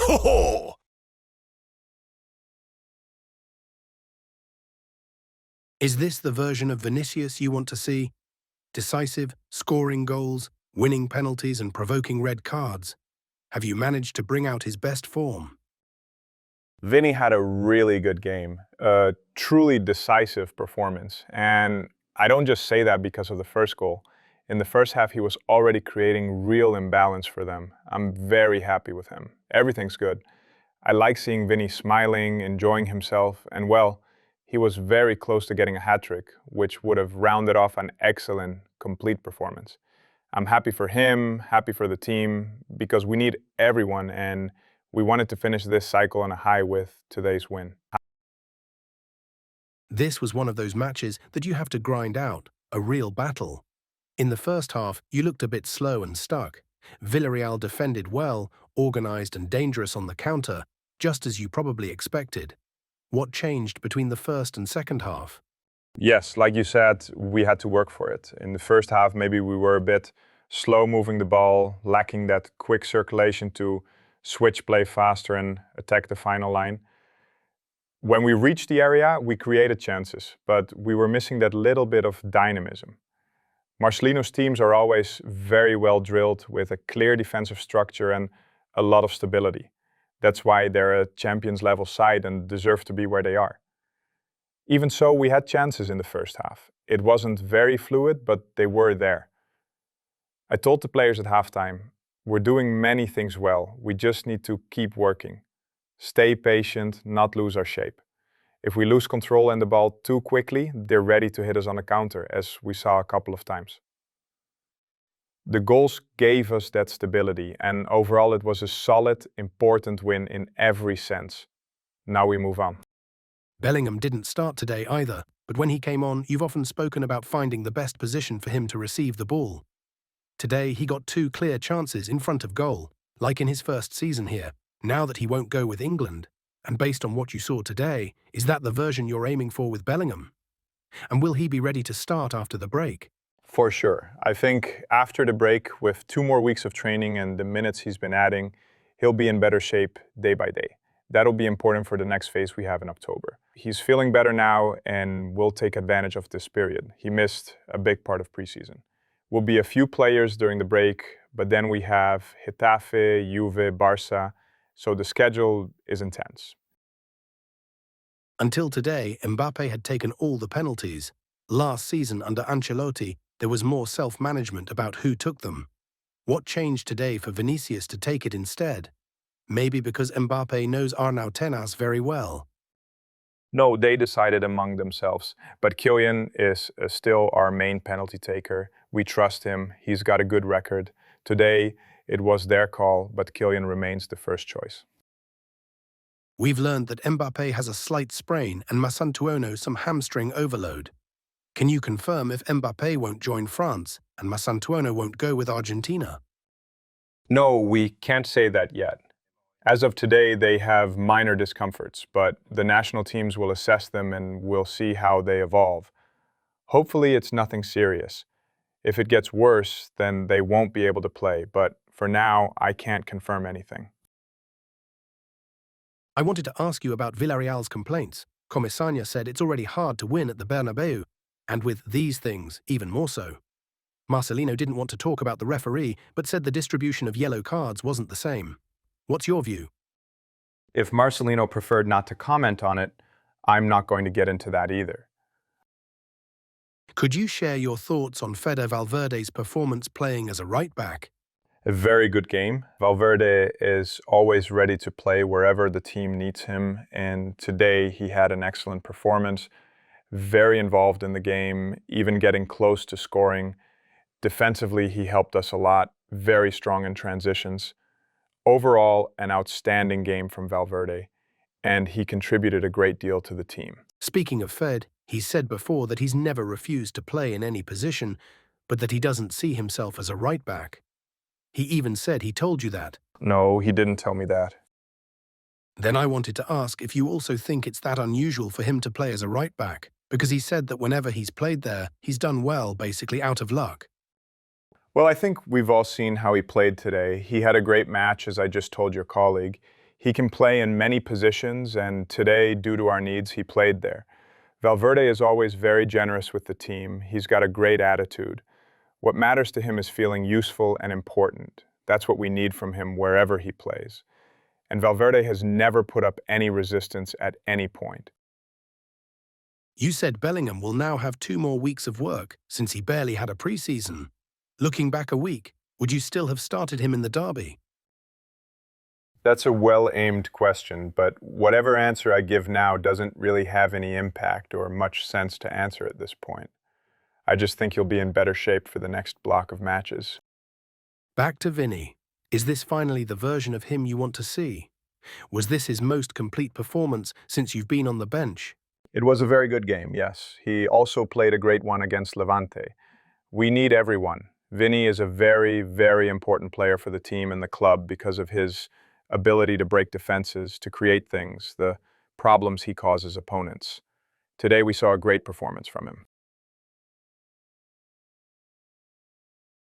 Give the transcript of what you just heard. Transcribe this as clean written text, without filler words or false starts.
Ho ho! Is this the version of Vinicius you want to see? Decisive, scoring goals, winning penalties and provoking red cards. Have you managed to bring out his best form? Vinny had a really good game, a truly decisive performance. And I don't just say that because of the first goal. In the first half, he was already creating real imbalance for them. I'm very happy with him. Everything's good. I like seeing Vinny smiling, enjoying himself, and well, he was very close to getting a hat-trick, which would have rounded off an excellent, complete performance. I'm happy for him, happy for the team, because we need everyone, and we wanted to finish this cycle on a high with today's win. This was one of those matches that you have to grind out, a real battle. In the first half, you looked a bit slow and stuck. Villarreal defended well, organized and dangerous on the counter, just as you probably expected. What changed between the first and second half? Yes, like you said, we had to work for it. In the first half, maybe we were a bit slow moving the ball, lacking that quick circulation to switch play faster and attack the final line. When we reached the area, we created chances, but we were missing that little bit of dynamism. Marcelino's teams are always very well drilled with a clear defensive structure and a lot of stability. That's why they're a Champions level side and deserve to be where they are. Even so, we had chances in the first half. It wasn't very fluid, but they were there. I told the players at halftime, we're doing many things well. We just need to keep working. Stay patient, not lose our shape. If we lose control and the ball too quickly, they're ready to hit us on a counter, as we saw a couple of times. The goals gave us that stability, and overall it was a solid, important win in every sense. Now we move on. Bellingham didn't start today either, but when he came on, you've often spoken about finding the best position for him to receive the ball. Today, he got 2 clear chances in front of goal, like in his first season here, now that he won't go with England. And based on what you saw today, is that the version you're aiming for with Bellingham? And will he be ready to start after the break? For sure. I think after the break, with 2 more weeks of training and the minutes he's been adding, he'll be in better shape day by day. That'll be important for the next phase we have in October. He's feeling better now and will take advantage of this period. He missed a big part of preseason. Will be a few players during the break, but then we have Getafe, Juve, Barça, so the schedule is intense. Until today, Mbappe had taken all the penalties. Last season under Ancelotti, there was more self-management about who took them. What changed today for Vinicius to take it instead? Maybe because Mbappe knows Arnau Tenas very well. No, they decided among themselves, but Kylian is still our main penalty taker. We trust him, he's got a good record. Today, it was their call, but Kylian remains the first choice. We've learned that Mbappe has a slight sprain and Masantuono some hamstring overload. Can you confirm if Mbappe won't join France and Masantuono won't go with Argentina? No, we can't say that yet. As of today, they have minor discomforts, but the national teams will assess them and we'll see how they evolve. Hopefully it's nothing serious. If it gets worse, then they won't be able to play, but for now, I can't confirm anything. I wanted to ask you about Villarreal's complaints. Comisania said it's already hard to win at the Bernabéu, and with these things, even more so. Marcelino didn't want to talk about the referee, but said the distribution of yellow cards wasn't the same. What's your view? If Marcelino preferred not to comment on it, I'm not going to get into that either. Could you share your thoughts on Fede Valverde's performance playing as a right-back? A very good game. Valverde is always ready to play wherever the team needs him, and today he had an excellent performance. Very involved in the game, even getting close to scoring. Defensively, he helped us a lot, very strong in transitions. Overall, an outstanding game from Valverde, and he contributed a great deal to the team. Speaking of Fed, he said before that he's never refused to play in any position, but that he doesn't see himself as a right-back. He even said he told you that. No, he didn't tell me that. Then I wanted to ask if you also think it's that unusual for him to play as a right-back, because he said that whenever he's played there, he's done well, basically out of luck. Well, I think we've all seen how he played today. He had a great match, as I just told your colleague. He can play in many positions, and today, due to our needs, he played there. Valverde is always very generous with the team. He's got a great attitude. What matters to him is feeling useful and important. That's what we need from him wherever he plays. And Valverde has never put up any resistance at any point. You said Bellingham will now have 2 more weeks of work since he barely had a pre-season. Looking back a week, would you still have started him in the derby? That's a well-aimed question, but whatever answer I give now doesn't really have any impact or much sense to answer at this point. I just think he'll be in better shape for the next block of matches. Back to Vinny. Is this finally the version of him you want to see? Was this his most complete performance since you've been on the bench? It was a very good game, yes. He also played a great one against Levante. We need everyone. Vinny is a very, very important player for the team and the club because of his ability to break defenses, to create things, the problems he causes opponents. Today we saw a great performance from him.